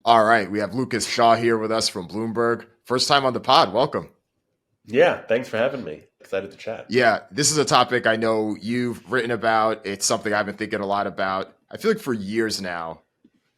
All right, we have Lucas Shaw here with us from Bloomberg. First time on the pod. Welcome. Yeah, thanks for having me. Excited to chat. Yeah, this is a topic I know you've written about. It's something I've been thinking a lot about. I feel like for years now,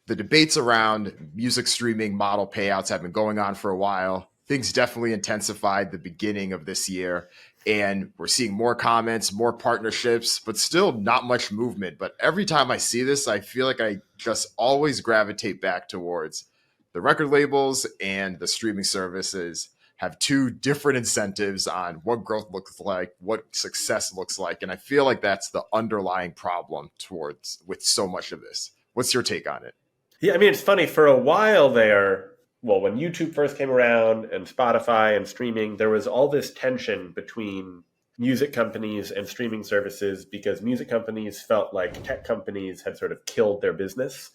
the debates around music streaming model payouts have been going on for a while. Things definitely intensified the beginning of this year, and we're seeing more comments, more partnerships, but still not much movement. But every time I see this, I feel like I just always gravitate back towards the record labels and the streaming services have two different incentives on what growth looks like, what success looks like. And I feel like that's the underlying problem towards with so much of this. What's your take on it? Yeah, I mean, it's funny. For a while there, well, when YouTube first came around and Spotify and streaming, there was all this tension between music companies and streaming services because music companies felt like tech companies had sort of killed their business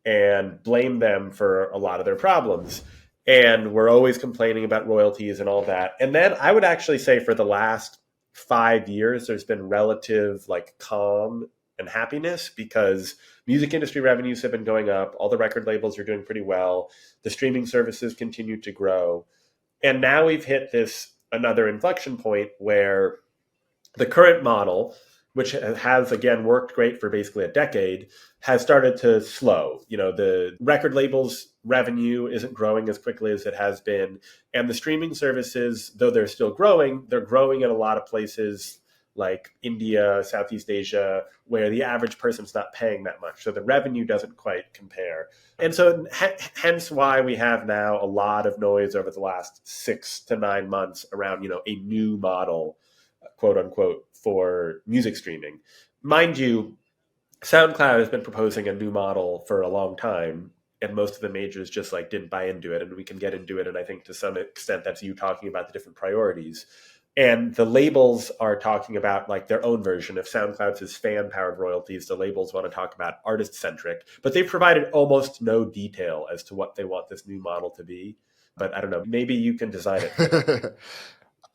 and blamed them for a lot of their problems. And we're always complaining about royalties and all that. And then I would actually say for the last 5 years, there's been relative like calm and happiness because music industry revenues have been going up. All the record labels are doing pretty well. The streaming services continue to grow. And now we've hit this another inflection point where the current model, which has again worked great for basically a decade, has started to slow. You know, the record labels revenue isn't growing as quickly as it has been. And the streaming services, though they're still growing, they're growing in a lot of places like India, Southeast Asia, where the average person's not paying that much. So the revenue doesn't quite compare. And so hence why we have now a lot of noise over the last 6 to 9 months around, a new model, quote unquote, for music streaming. Mind you, SoundCloud has been proposing a new model for a long time, and most of the majors just like didn't buy into it. And we can get into it. And I think to some extent that's you talking about the different priorities. And the labels are talking about like their own version. If SoundCloud says fan-powered royalties, the labels want to talk about artist-centric. But they've provided almost no detail as to what they want this new model to be. But I don't know, maybe you can design it for them.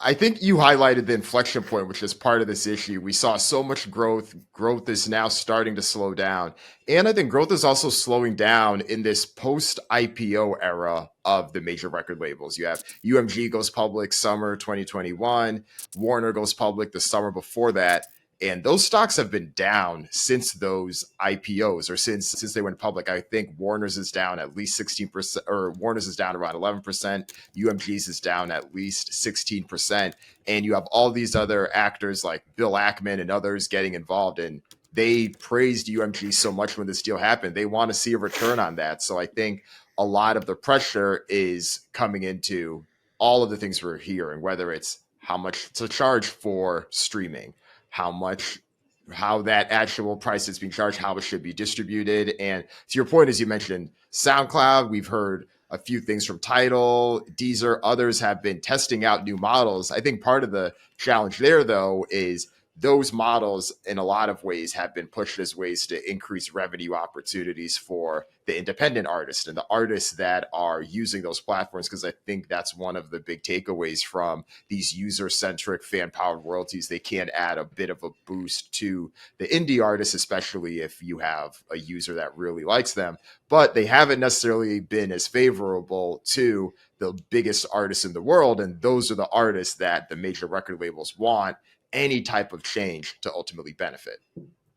I think you highlighted the inflection point, which is part of this issue. We saw so much growth. Growth is now starting to slow down. And I think growth is also slowing down in this post IPO era of the major record labels. You have UMG goes public summer 2021, Warner goes public the summer before that. And those stocks have been down since those IPOs or since they went public. I think Warner's is down at least 16%, or Warner's is down around 11%. UMG's is down at least 16%. And you have all these other actors like Bill Ackman and others getting involved. And they praised UMG so much when this deal happened. They want to see a return on that. So I think a lot of the pressure is coming into all of the things we're hearing, whether it's how much to charge for streaming, how that actual price is being charged, how it should be distributed. And to your point, as you mentioned, SoundCloud, we've heard a few things from Tidal, Deezer, others have been testing out new models. I think part of the challenge there, though, is those models in a lot of ways have been pushed as ways to increase revenue opportunities for the independent artists and the artists that are using those platforms, because I think that's one of the big takeaways from these user-centric fan-powered royalties. They can add a bit of a boost to the indie artists, especially if you have a user that really likes them, but they haven't necessarily been as favorable to the biggest artists in the world, and those are the artists that the major record labels want any type of change to ultimately benefit.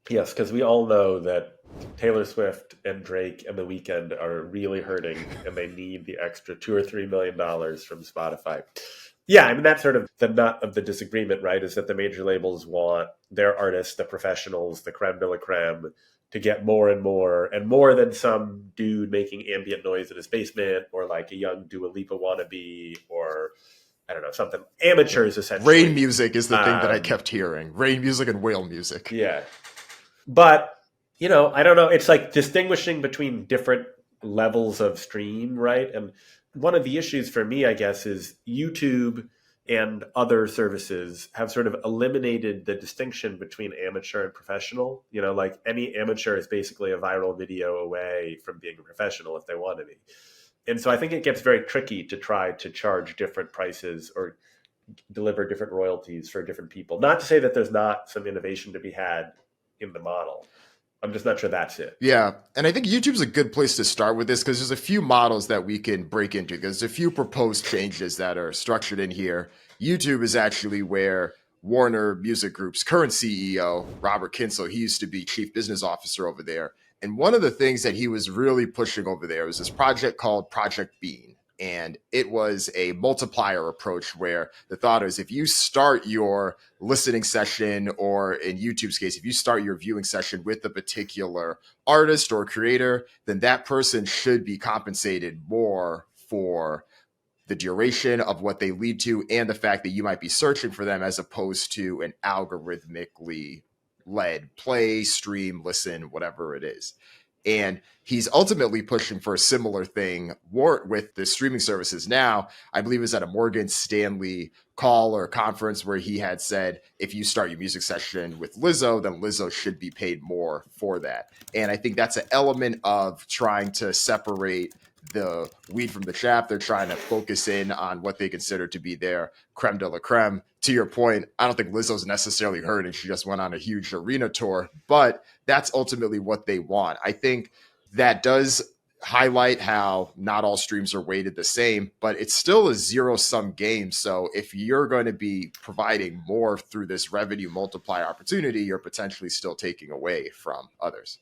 Yes, because we all know that Taylor Swift and Drake and The Weeknd are really hurting and they need the extra $2 or $3 million from Spotify. Yeah, I mean, that's sort of the nut of the disagreement, right? Is that the major labels want their artists, the professionals, the creme de la creme, to get more and more than some dude making ambient noise in his basement or like a young Dua Lipa wannabe or I don't know, something amateurs Rain essentially. music is the thing that I kept hearing. Rain music and whale music. Yeah. But, I don't know. It's like distinguishing between different levels of stream, right? And one of the issues for me, I guess, is YouTube and other services have sort of eliminated the distinction between amateur and professional. Like any amateur is basically a viral video away from being a professional if they want to be. And so I think it gets very tricky to try to charge different prices or deliver different royalties for different people. Not to say that there's not some innovation to be had in the model. I'm just not sure that's it. Yeah. And I think YouTube's a good place to start with this because there's a few models that we can break into. There's a few proposed changes that are structured in here. YouTube is actually where Warner Music Group's current CEO, Robert Kinsel, he used to be chief business officer over there. And one of the things that he was really pushing over there was this project called Project Bean. And it was a multiplier approach where the thought is if you start your listening session, or in YouTube's case, if you start your viewing session with a particular artist or creator, then that person should be compensated more for the duration of what they lead to and the fact that you might be searching for them as opposed to an algorithmically led play, stream, listen, whatever it is. And he's ultimately pushing for a similar thing with the streaming services now. I believe it was at a Morgan Stanley call or conference where he had said, if you start your music session with Lizzo, then Lizzo should be paid more for that. And I think that's an element of trying to separate the weed from the chaff. They're trying to focus in on what they consider to be their creme de la creme. To your point, I don't think Lizzo's necessarily hurt, and she just went on a huge arena tour, but that's ultimately what they want. I think that does highlight how not all streams are weighted the same, but it's still a zero-sum game. So if you're going to be providing more through this revenue multiplier opportunity, you're potentially still taking away from others.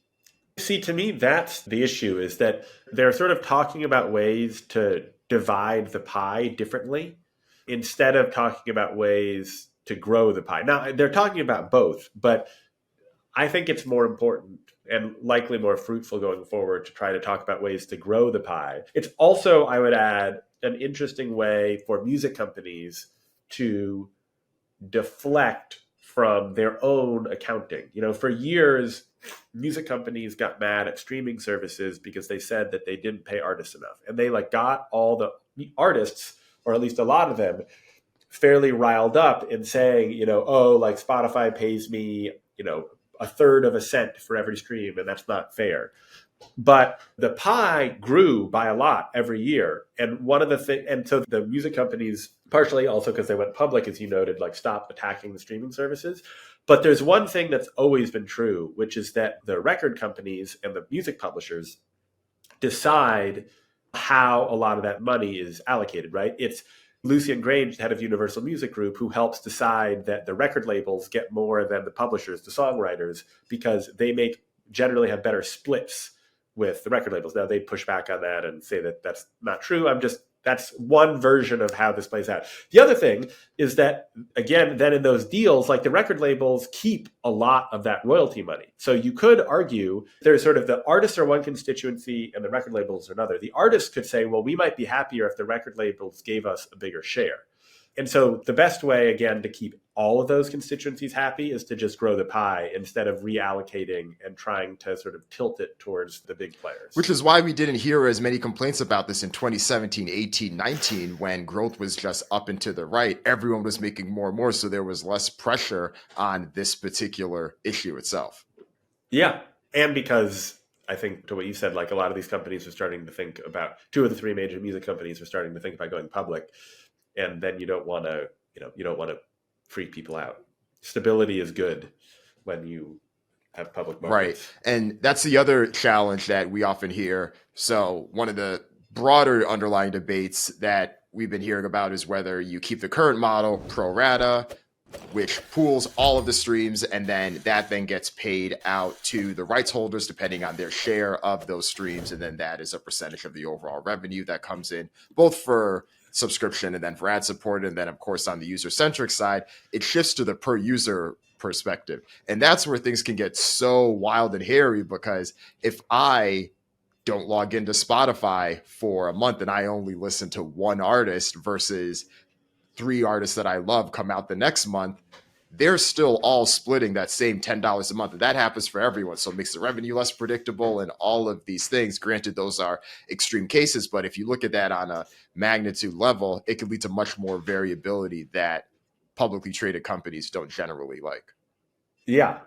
See, to me, that's the issue, is that they're sort of talking about ways to divide the pie differently instead of talking about ways to grow the pie. Now, they're talking about both, but I think it's more important and likely more fruitful going forward to try to talk about ways to grow the pie. It's also, I would add, an interesting way for music companies to deflect from their own accounting. You know, for years, music companies got mad at streaming services because they said that they didn't pay artists enough. And they got all the artists, or at least a lot of them, fairly riled up in saying, Spotify pays me, a third of a cent for every stream, and that's not fair. But the pie grew by a lot every year. And one of the things, and so the music companies, partially also because they went public, as you noted, stopped attacking the streaming services. But there's one thing that's always been true, which is that the record companies and the music publishers decide how a lot of that money is allocated, right? It's Lucian Grange, head of Universal Music Group, who helps decide that the record labels get more than the publishers, the songwriters, because they generally have better splits with the record labels. Now, they push back on that and say that that's not true. That's one version of how this plays out. The other thing is that, again, then in those deals, the record labels keep a lot of that royalty money. So you could argue there's sort of the artists are one constituency and the record labels are another. The artists could say, well, we might be happier if the record labels gave us a bigger share. And so the best way, again, to keep all of those constituencies happy is to just grow the pie instead of reallocating and trying to sort of tilt it towards the big players. Which is why we didn't hear as many complaints about this in 2017, 18, 19, when growth was just up and to the right. Everyone was making more and more, so there was less pressure on this particular issue itself. Yeah, and because I think to what you said, a lot of these companies are starting to think about, two of the three major music companies are starting to think about going public. And then you don't want to freak people out. Stability is good when you have public markets. Right. And that's the other challenge that we often hear. So one of the broader underlying debates that we've been hearing about is whether you keep the current model, pro-rata, which pools all of the streams, and then that then gets paid out to the rights holders depending on their share of those streams. And then that is a percentage of the overall revenue that comes in, both for subscription and then for ad support. And then, of course, on the user-centric side, it shifts to the per user perspective. And that's where things can get so wild and hairy, because if I don't log into Spotify for a month and I only listen to one artist versus 3 artists that I love come out the next month, they're still all splitting that same $10 a month. And that happens for everyone. So it makes the revenue less predictable and all of these things. Granted, those are extreme cases, but if you look at that on a magnitude level, it can lead to much more variability that publicly traded companies don't generally like. Yeah.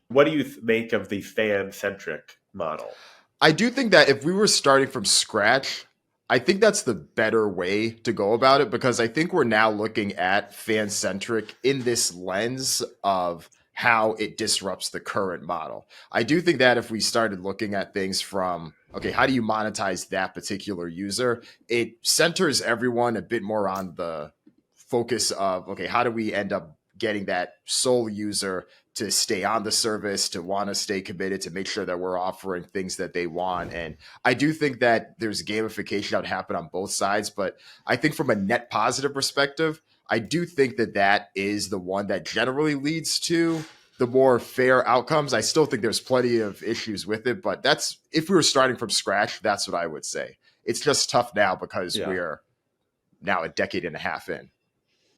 What do you make of the fan-centric model? I do think that if we were starting from scratch, I think that's the better way to go about it, because I think we're now looking at fan-centric in this lens of how it disrupts the current model. I do think that if we started looking at things from, okay, how do you monetize that particular user? It centers everyone a bit more on the focus of, okay, how do we end up getting that sole user to stay on the service, to want to stay committed, to make sure that we're offering things that they want. And I do think that there's gamification that would happen on both sides, but I think from a net positive perspective, I do think that that is the one that generally leads to the more fair outcomes. I still think there's plenty of issues with it, but that's, if we were starting from scratch, that's what I would say. It's just tough now because we're now a decade and a half in.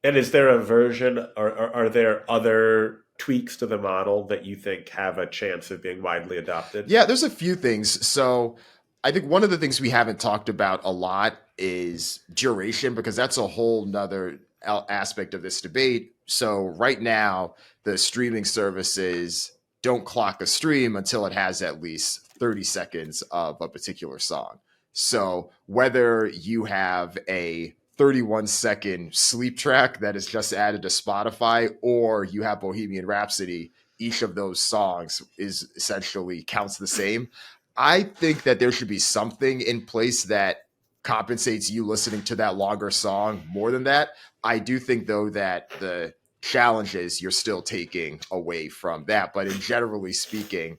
And is there a version, or are there other tweaks to the model that you think have a chance of being widely adopted? Yeah, there's a few things. So I think one of the things we haven't talked about a lot is duration, because that's a whole nother aspect of this debate. So right now, the streaming services don't clock a stream until it has at least 30 seconds of a particular song. So whether you have a 31-second sleep track that is just added to Spotify, or you have Bohemian Rhapsody, each of those songs is essentially counts the same. I think that there should be something in place that compensates you listening to that longer song more than that. I do think, though, that the challenge is you're still taking away from that. But in generally speaking,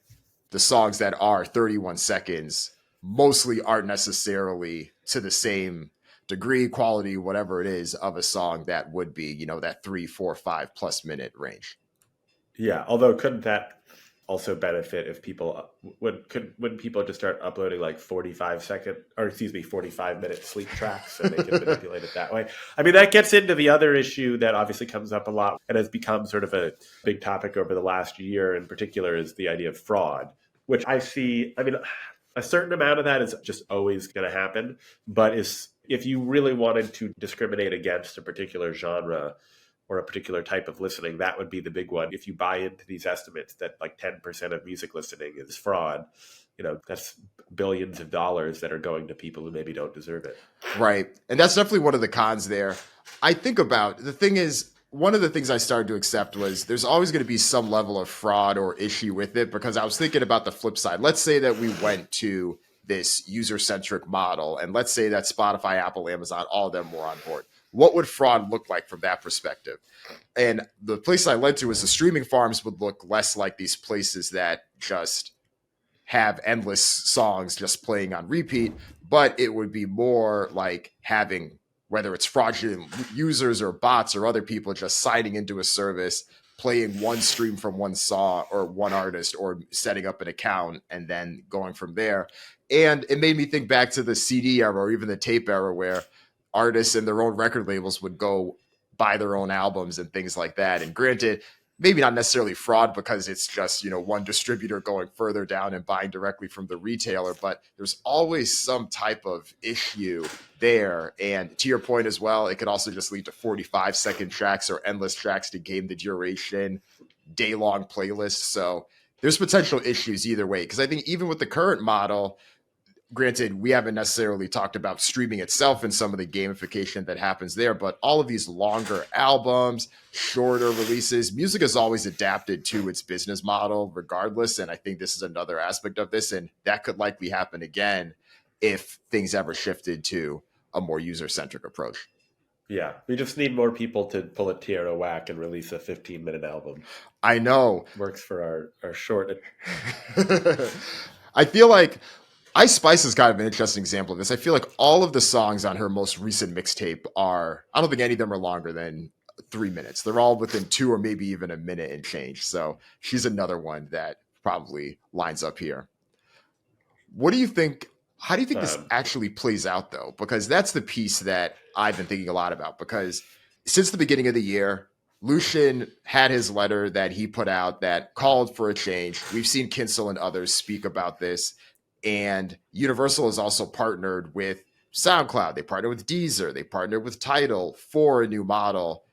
the songs that are 31 seconds mostly aren't necessarily to the same degree, quality, whatever it is, of a song that would be, you know, that 3, 4, 5+ minute range. Yeah, although couldn't that also benefit if people wouldn't people just start uploading like 45-minute sleep tracks, and they can manipulate it that way? I mean, that gets into the other issue that obviously comes up a lot and has become sort of a big topic over the last year in particular, is the idea of fraud, which I see, I mean, a certain amount of that is just always going to happen, but if you really wanted to discriminate against a particular genre or a particular type of listening, that would be the big one. If you buy into these estimates that like 10% of music listening is fraud, you know, that's billions of dollars that are going to people who maybe don't deserve it. Right. And that's definitely one of the cons there. I think about, the thing is, one of the things I started to accept was there's always going to be some level of fraud or issue with it, because I was thinking about the flip side. Let's say that we went to this user-centric model, and let's say that Spotify, Apple, Amazon, all of them were on board. What would fraud look like from that perspective? And the place I led to is the streaming farms would look less like these places that just have endless songs just playing on repeat, but it would be more like having, whether it's fraudulent users or bots or other people just signing into a service, playing one stream from one song or one artist, or setting up an account and then going from there. And it made me think back to the CD era or even the tape era, where artists and their own record labels would go buy their own albums and things like that. And granted, maybe not necessarily fraud, because it's just, you know, one distributor going further down and buying directly from the retailer, but there's always some type of issue there. And to your point as well, it could also just lead to 45-second tracks or endless tracks to game the duration, day-long playlists. So there's potential issues either way, because I think even with the current model, granted, we haven't necessarily talked about streaming itself and some of the gamification that happens there, but all of these longer albums, shorter releases, music is always adapted to its business model regardless. And I think this is another aspect of this, and that could likely happen again if things ever shifted to a more user-centric approach. Yeah, we just need more people to pull a Tierra Whack and release a 15-minute album. I know. Works for our short. I feel like Ice Spice is kind of an interesting example of this. I feel like all of the songs on her most recent mixtape are, I don't think any of them are longer than 3 minutes. They're all within 2 or maybe even a minute and change. So she's another one that probably lines up here. What do you think? How do you think this actually plays out, though? Because that's the piece that I've been thinking a lot about. Because since the beginning of the year, Lucian had his letter that he put out that called for a change. We've seen Kinsel and others speak about this. And Universal has also partnered with SoundCloud. They partnered with Deezer. They partnered with Tidal for a new model.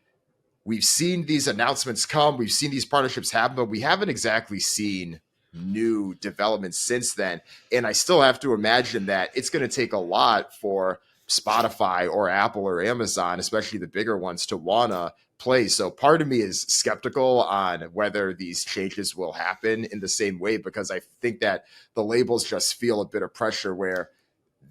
We've seen these announcements come. We've seen these partnerships happen, but we haven't exactly seen new developments since then. And I still have to imagine that it's going to take a lot for Spotify or Apple or Amazon, especially the bigger ones, to want to play. So part of me is skeptical on whether these changes will happen in the same way, because I think that the labels just feel a bit of pressure where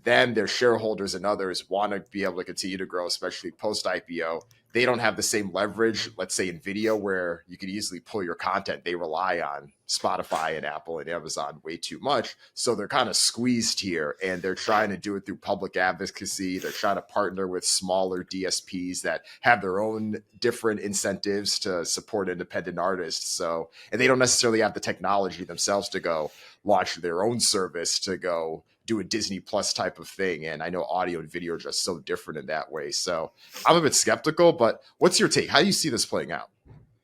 them, their shareholders, and others want to be able to continue to grow, especially post IPO. They don't have the same leverage, let's say in video, where you could easily pull your content. They rely on Spotify and Apple and Amazon way too much. So they're kind of squeezed here, and they're trying to do it through public advocacy. They're trying to partner with smaller DSPs that have their own different incentives to support independent artists. So, and they don't necessarily have the technology themselves to go launch their own service to go do a Disney Plus type of thing. And I know audio and video are just so different in that way. So I'm a bit skeptical, but what's your take? How do you see this playing out?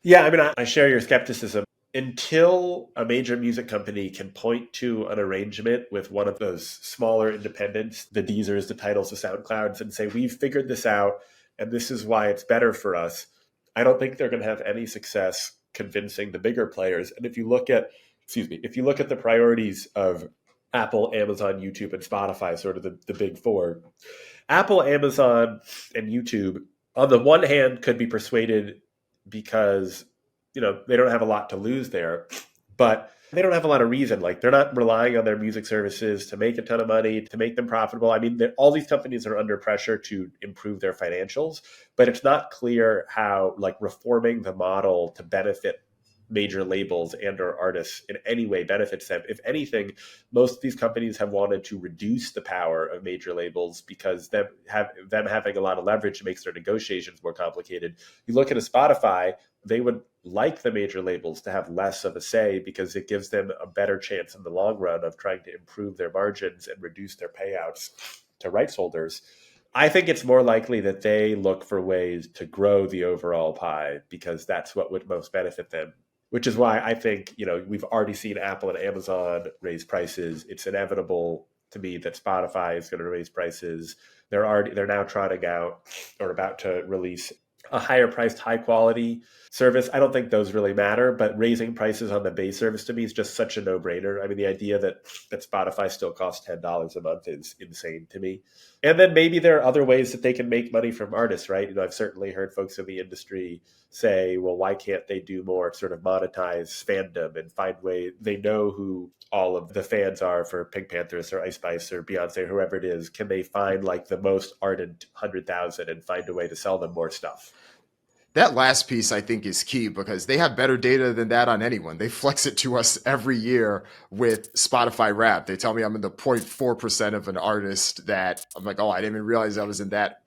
Yeah, I mean, I share your skepticism. Until a major music company can point to an arrangement with one of those smaller independents, the Deezers, the Titles, the SoundClouds, and say, we've figured this out, and this is why it's better for us, I don't think they're going to have any success convincing the bigger players. And if you look at the priorities of Apple, Amazon, YouTube, and Spotify, sort of the big four, Apple, Amazon, and YouTube, on the one hand, could be persuaded because, they don't have a lot to lose there, but they don't have a lot of reason. Like, they're not relying on their music services to make a ton of money, to make them profitable. I mean, all these companies are under pressure to improve their financials, but it's not clear how, like, reforming the model to benefit major labels and or artists in any way benefits them. If anything, most of these companies have wanted to reduce the power of major labels because them having a lot of leverage makes their negotiations more complicated. You look at a Spotify, they would like the major labels to have less of a say because it gives them a better chance in the long run of trying to improve their margins and reduce their payouts to rights holders. I think it's more likely that they look for ways to grow the overall pie because that's what would most benefit them. Which is why I think, we've already seen Apple and Amazon raise prices. It's inevitable to me that Spotify is going to raise prices. They're now trotting out or about to release a higher priced, high quality service. I don't think those really matter, but raising prices on the base service to me is just such a no-brainer. I mean, the idea that Spotify still costs $10 a month is insane to me. And then maybe there are other ways that they can make money from artists, right? I've certainly heard folks in the industry say, well, why can't they do more sort of monetize fandom and find ways they know who all of the fans are for Pink Panthers or Ice Spice or Beyonce, whoever it is. Can they find like the most ardent 100,000 and find a way to sell them more stuff? That last piece, I think, is key because they have better data than that on anyone. They flex it to us every year with Spotify Wrapped. They tell me I'm in the 0.4% of an artist that I'm like, oh, I didn't even realize I was in that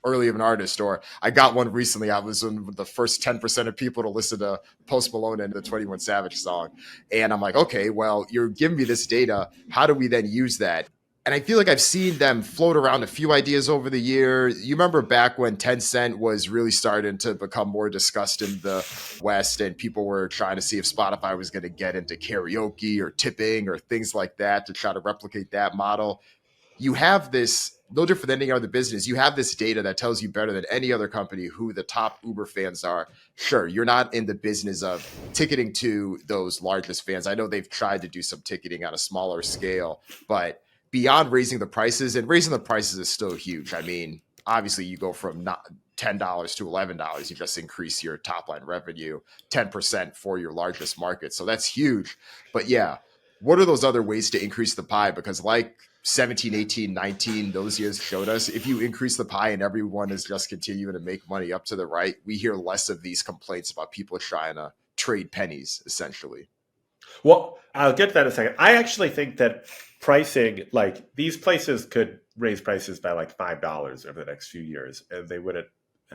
early of an artist. Or I got one recently. I was in the first 10% of people to listen to Post Malone and the 21 Savage song. And I'm like, okay, well, you're giving me this data. How do we then use that? And I feel like I've seen them float around a few ideas over the year. You remember back when Tencent was really starting to become more discussed in the West, and people were trying to see if Spotify was going to get into karaoke or tipping or things like that to try to replicate that model. You have this, no different than any other business, you have this data that tells you better than any other company who the top Uber fans are. Sure, you're not in the business of ticketing to those largest fans. I know they've tried to do some ticketing on a smaller scale, but beyond raising the prices, and raising the prices is still huge. I mean, obviously you go from not $10 to $11, you just increase your top line revenue 10% for your largest market. So that's huge. But yeah, what are those other ways to increase the pie? Because like 17, 18, 19, those years showed us, if you increase the pie and everyone is just continuing to make money up to the right, we hear less of these complaints about people trying to trade pennies, essentially. Well, I'll get to that in a second. I actually think that pricing, like these places could raise prices by like $5 over the next few years and they wouldn't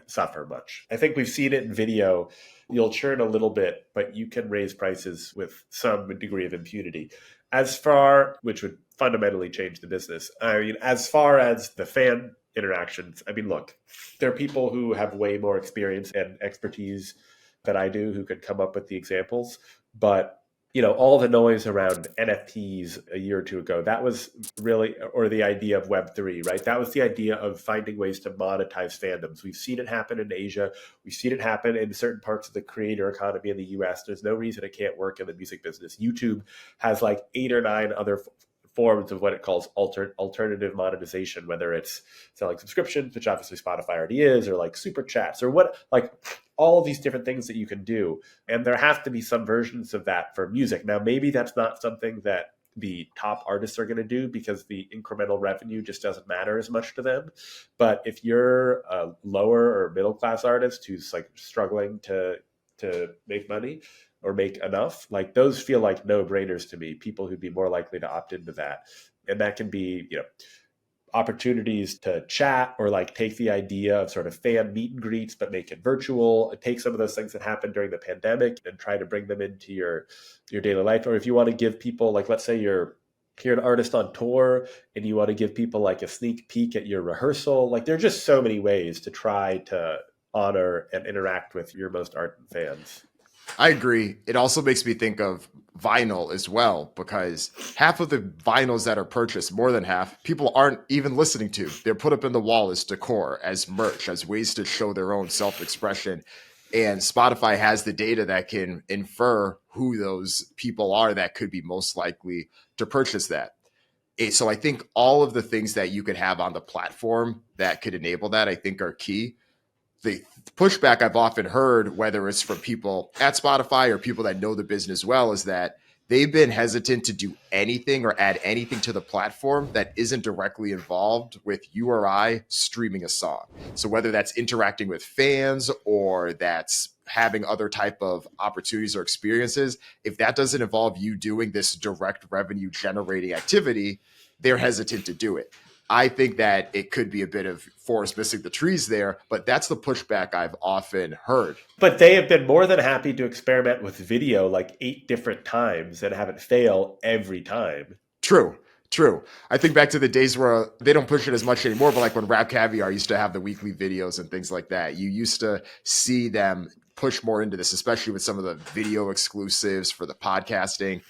suffer much. I think we've seen it in video. You'll churn a little bit, but you can raise prices with some degree of impunity. Which would fundamentally change the business. I mean, as far as the fan interactions, I mean, look, there are people who have way more experience and expertise than I do who could come up with the examples, but all the noise around NFTs a year or two ago, that was really, or the idea of Web3, right? That was the idea of finding ways to monetize fandoms. We've seen it happen in Asia. We've seen it happen in certain parts of the creator economy in the US. There's no reason it can't work in the music business. YouTube has like 8 or 9 other forms of what it calls alternative monetization, whether it's selling subscriptions, which obviously Spotify already is, or like super chats, or what, like all of these different things that you can do. And there have to be some versions of that for music. Now, maybe that's not something that the top artists are going to do because the incremental revenue just doesn't matter as much to them. But if you're a lower or middle class artist who's like struggling to make money or make enough, like those feel like no-brainers to me, people who'd be more likely to opt into that. And that can be, opportunities to chat or like take the idea of sort of fan meet and greets, but make it virtual, take some of those things that happened during the pandemic and try to bring them into your daily life. Or if you want to give people, like, let's say you're an artist on tour and you want to give people like a sneak peek at your rehearsal, like there are just so many ways to try to honor and interact with your most ardent fans. I agree. It also makes me think of vinyl as well, because half of the vinyls that are purchased, more than half, people aren't even listening to. They're put up in the wall as decor, as merch, as ways to show their own self-expression. And Spotify has the data that can infer who those people are that could be most likely to purchase that. So I think all of the things that you could have on the platform that could enable that, I think, are key. The pushback I've often heard, whether it's from people at Spotify or people that know the business well, is that they've been hesitant to do anything or add anything to the platform that isn't directly involved with you or I streaming a song. So whether that's interacting with fans or that's having other type of opportunities or experiences, if that doesn't involve you doing this direct revenue generating activity, they're hesitant to do it. I think that it could be a bit of forest missing the trees there, but that's the pushback I've often heard. But they have been more than happy to experiment with video like 8 different times and have it fail every time. True. I think back to the days where they don't push it as much anymore, but like when Rap Caviar used to have the weekly videos and things like that, you used to see them push more into this, especially with some of the video exclusives for the podcasting.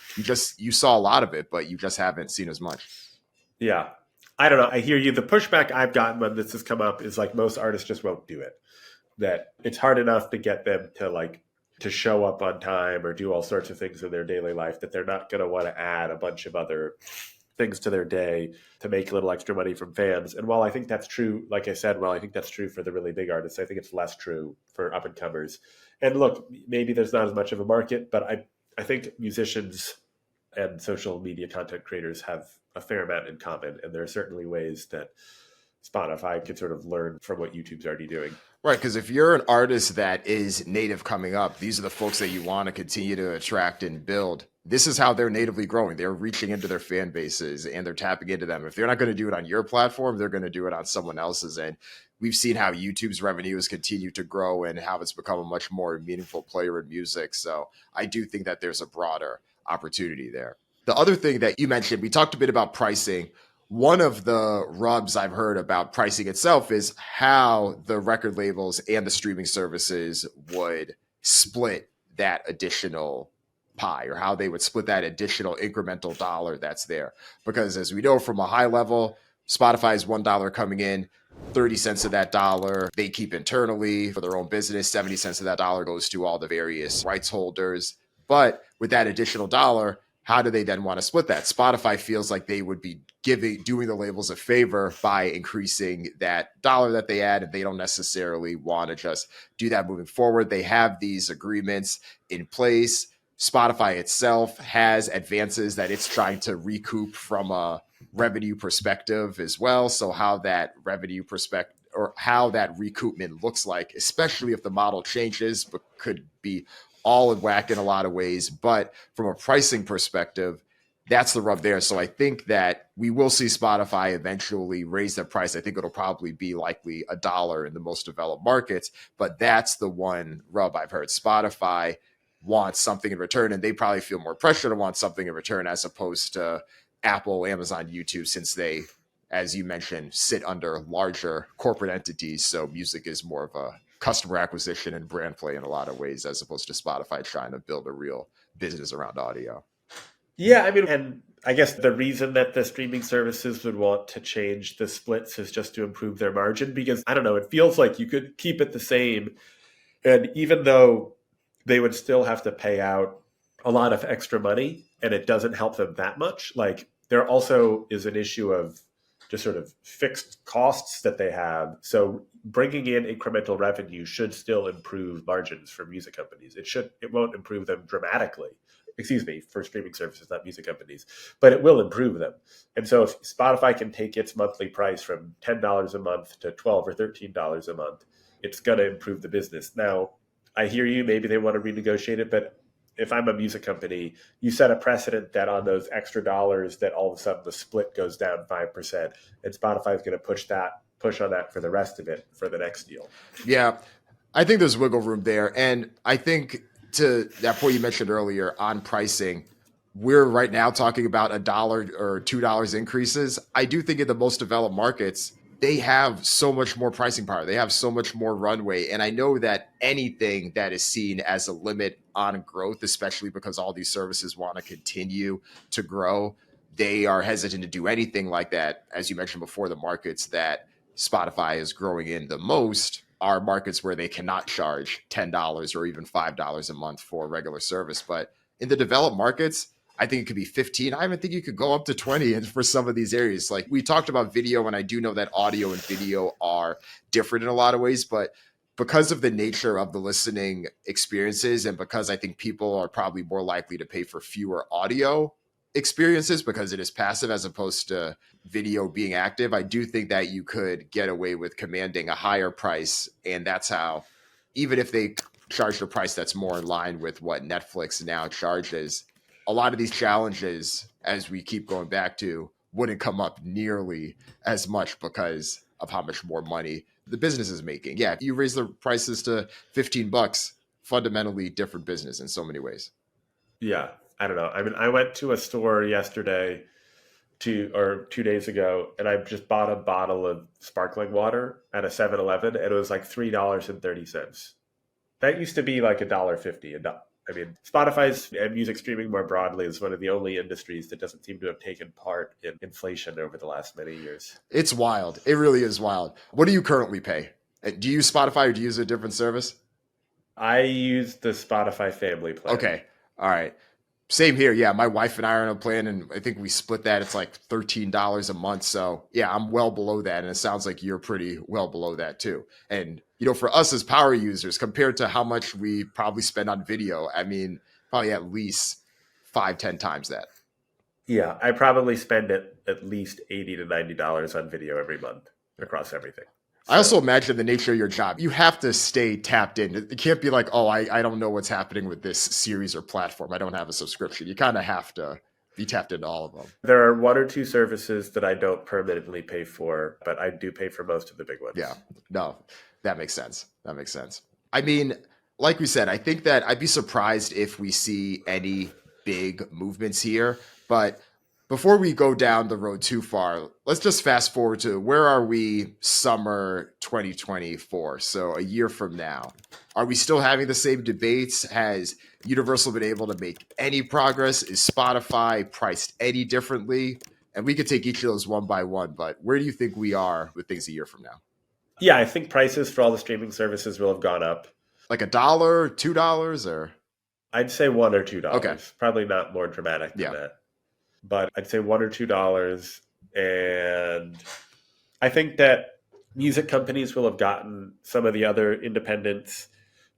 You saw a lot of it, but you just haven't seen as much. Yeah. I don't know. I hear you. The pushback I've gotten when this has come up is like most artists just won't do it. That it's hard enough to get them to show up on time or do all sorts of things in their daily life that they're not going to want to add a bunch of other things to their day to make a little extra money from fans. And while I think that's true, like I said, I think that's true for the really big artists, I think it's less true for up and comers. And look, maybe there's not as much of a market, but I think musicians and social media content creators have a fair amount in common. And there are certainly ways that Spotify could sort of learn from what YouTube's already doing. Right, because if you're an artist that is native coming up, these are the folks that you want to continue to attract and build. This is how they're natively growing. They're reaching into their fan bases and they're tapping into them. If they're not going to do it on your platform, they're going to do it on someone else's. And we've seen how YouTube's revenue has continued to grow and how it's become a much more meaningful player in music. So I do think that there's a broader opportunity there. The other thing that you mentioned, we talked a bit about pricing. One of the rubs I've heard about pricing itself is how the record labels and the streaming services would split that additional pie, or how they would split that additional incremental dollar that's there. Because as we know from a high level, Spotify's $1 coming in, 30 cents of that dollar they keep internally for their own business. 70 cents of that dollar goes to all the various rights holders. But with that additional dollar, how do they then want to split that? Spotify feels like they would be doing the labels a favor by increasing that dollar that they add, and they don't necessarily want to just do that moving forward. They have these agreements in place. Spotify itself has advances that it's trying to recoup from a revenue perspective as well. So how that revenue perspective or how that recoupment looks like, especially if the model changes, but could be all in whack in a lot of ways. But from a pricing perspective, that's the rub there. So I think that we will see Spotify eventually raise their price. I think it'll probably be likely $1 in the most developed markets, but that's the one rub I've heard. Spotify wants something in return, and they probably feel more pressure to want something in return as opposed to Apple, Amazon, YouTube, since they, as you mentioned, sit under larger corporate entities. So music is more of a customer acquisition and brand play in a lot of ways, as opposed to Spotify trying to build a real business around audio. Yeah, I mean, and I guess the reason that the streaming services would want to change the splits is just to improve their margin, because I don't know, it feels like you could keep it the same. And even though they would still have to pay out a lot of extra money and it doesn't help them that much, like there also is an issue of just sort of fixed costs that they have. So bringing in incremental revenue should still improve margins for music companies. It won't improve them dramatically. Excuse me, for streaming services, not music companies, but it will improve them. And so if Spotify can take its monthly price from $10 a month to $12 or $13 a month, it's going to improve the business. Now, I hear you, maybe they want to renegotiate it, but if I'm a music company, you set a precedent that on those extra dollars that all of a sudden the split goes down 5%, and Spotify is going to push on that for the rest of it for the next deal. Yeah, I think there's wiggle room there. And I think to that point you mentioned earlier on pricing, we're right now talking about $1 or $2 increases. I do think in the most developed markets, they have so much more pricing power. They have so much more runway. And I know that anything that is seen as a limit on growth, especially because all these services want to continue to grow, they are hesitant to do anything like that. As you mentioned before, the markets that Spotify is growing in the most are markets where they cannot charge $10 or even $5 a month for a regular service. But in the developed markets, I think it could be 15. I even think you could go up to 20 and for some of these areas. Like we talked about video, and I do know that audio and video are different in a lot of ways, but because of the nature of the listening experiences, and because I think people are probably more likely to pay for fewer audio experiences because it is passive as opposed to video being active, I do think that you could get away with commanding a higher price. And that's how, even if they charge a price that's more in line with what Netflix now charges, a lot of these challenges, as we keep going back to, wouldn't come up nearly as much because of how much more money the business is making. Yeah, if you raise the prices to $15, fundamentally different business in so many ways. Yeah, I don't know. I mean, I went to a store yesterday, 2 days ago, and I just bought a bottle of sparkling water at a 7-Eleven, and it was like $3.30. That used to be like $1.50. I mean, Spotify's and music streaming more broadly is one of the only industries that doesn't seem to have taken part in inflation over the last many years. It's wild. It really is wild. What do you currently pay? Do you use Spotify or do you use a different service? I use the Spotify family plan. Okay. All right. Same here. Yeah, my wife and I are on a plan, and I think we split that. It's like $13 a month. So yeah, I'm well below that, and it sounds like you're pretty well below that too. And for us as power users, compared to how much we probably spend on video, I mean, probably at least 5-10 times that. Yeah, I probably spend at least $80 to $90 on video every month across everything. I also imagine the nature of your job. You have to stay tapped in. It can't be like, oh, I don't know what's happening with this series or platform. I don't have a subscription. You kind of have to be tapped into all of them. There are one or two services that I don't permanently pay for, but I do pay for most of the big ones. Yeah, no, that makes sense. That makes sense. I mean, like we said, I think that I'd be surprised if we see any big movements here. But before we go down the road too far, let's just fast forward to where are we summer 2024? So a year from now, are we still having the same debates? Has Universal been able to make any progress? Is Spotify priced any differently? And we could take each of those one by one, but where do you think we are with things a year from now? Yeah, I think prices for all the streaming services will have gone up. Like $1, $2, or? I'd say $1 or $2. Okay. Probably not more dramatic than that. But I'd say $1 or $2. And I think that music companies will have gotten some of the other independents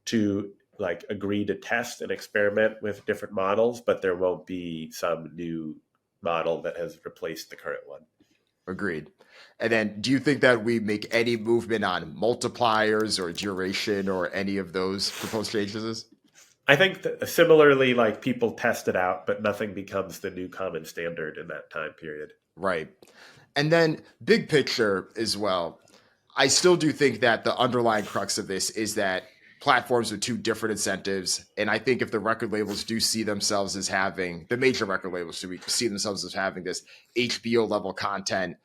to like agree to test and experiment with different models, but there won't be some new model that has replaced the current one. Agreed. And then do you think that we make any movement on multipliers or duration or any of those proposed changes? I think that similarly, like people test it out, but nothing becomes the new common standard in that time period. Right. And then big picture as well, I still do think that the underlying crux of this is that platforms with two different incentives. And I think if the record labels do see themselves as having, the major record labels do see themselves as having this HBO level content,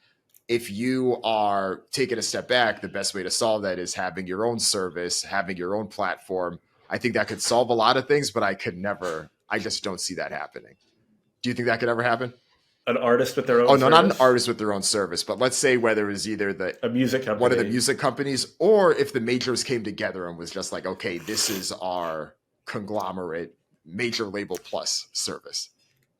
if you are taking a step back, the best way to solve that is having your own service, having your own platform. I think that could solve a lot of things, but I just don't see that happening. Do you think that could ever happen? An artist with their own service? No, not an artist with their own service, but let's say whether it was either a music company, one of the music companies, or if the majors came together and was just like, okay, this is our conglomerate major label plus service.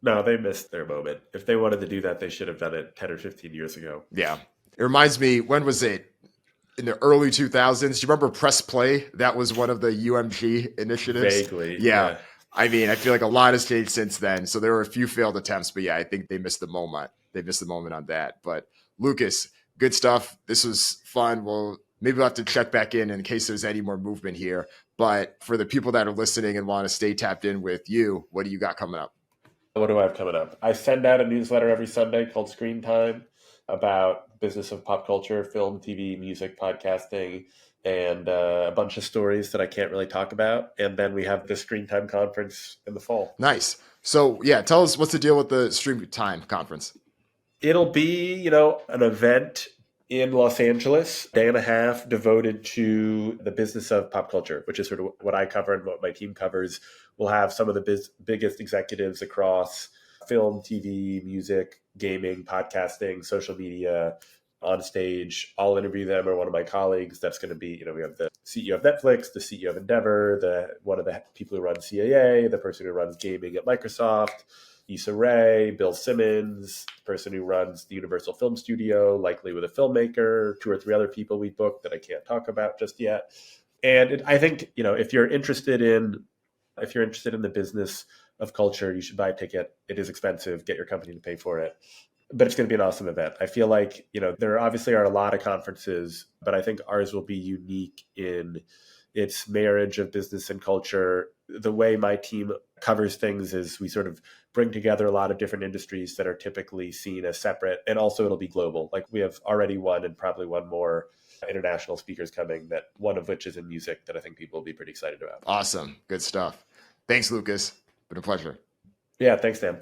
No, they missed their moment. If they wanted to do that, they should have done it 10 or 15 years ago. Yeah. It reminds me, when was it? in the early 2000s. Do you remember Press Play? That was one of the UMG initiatives. Vaguely, Yeah. yeah. I mean, I feel like a lot has changed since then. So there were a few failed attempts, but yeah, I think they missed the moment. They missed the moment on that. But Lucas, good stuff. This was fun. Well, maybe we'll have to check back in case there's any more movement here. But for the people that are listening and want to stay tapped in with you, what do you got coming up? What do I have coming up? I send out a newsletter every Sunday called Screentime about business of pop culture, film, TV, music, podcasting, and a bunch of stories that I can't really talk about. And then we have the Screentime conference in the fall. Nice. So yeah, tell us what's the deal with the Screentime conference? It'll be, an event in Los Angeles, day and a half devoted to the business of pop culture, which is sort of what I cover and what my team covers. We'll have some of the biggest executives across film, TV, music, gaming, podcasting, social media on stage. I'll interview them or one of my colleagues. That's going to be, we have the CEO of Netflix, the CEO of Endeavor, one of the people who runs CAA, the person who runs gaming at Microsoft, Issa Rae, Bill Simmons, the person who runs the Universal Film Studio, likely with a filmmaker, 2 or 3 other people we booked that I can't talk about just yet. And I think, if you're interested in the business of culture, you should buy a ticket. It is expensive. Get your company to pay for it. But it's going to be an awesome event. I feel like, there obviously are a lot of conferences, but I think ours will be unique in its marriage of business and culture. The way my team covers things is we sort of bring together a lot of different industries that are typically seen as separate. And also it'll be global. Like we have already one and probably one more international speakers coming, that one of which is in music, that I think people will be pretty excited about. Awesome. Good stuff. Thanks, Lucas. Been a pleasure. Yeah, thanks, Dan.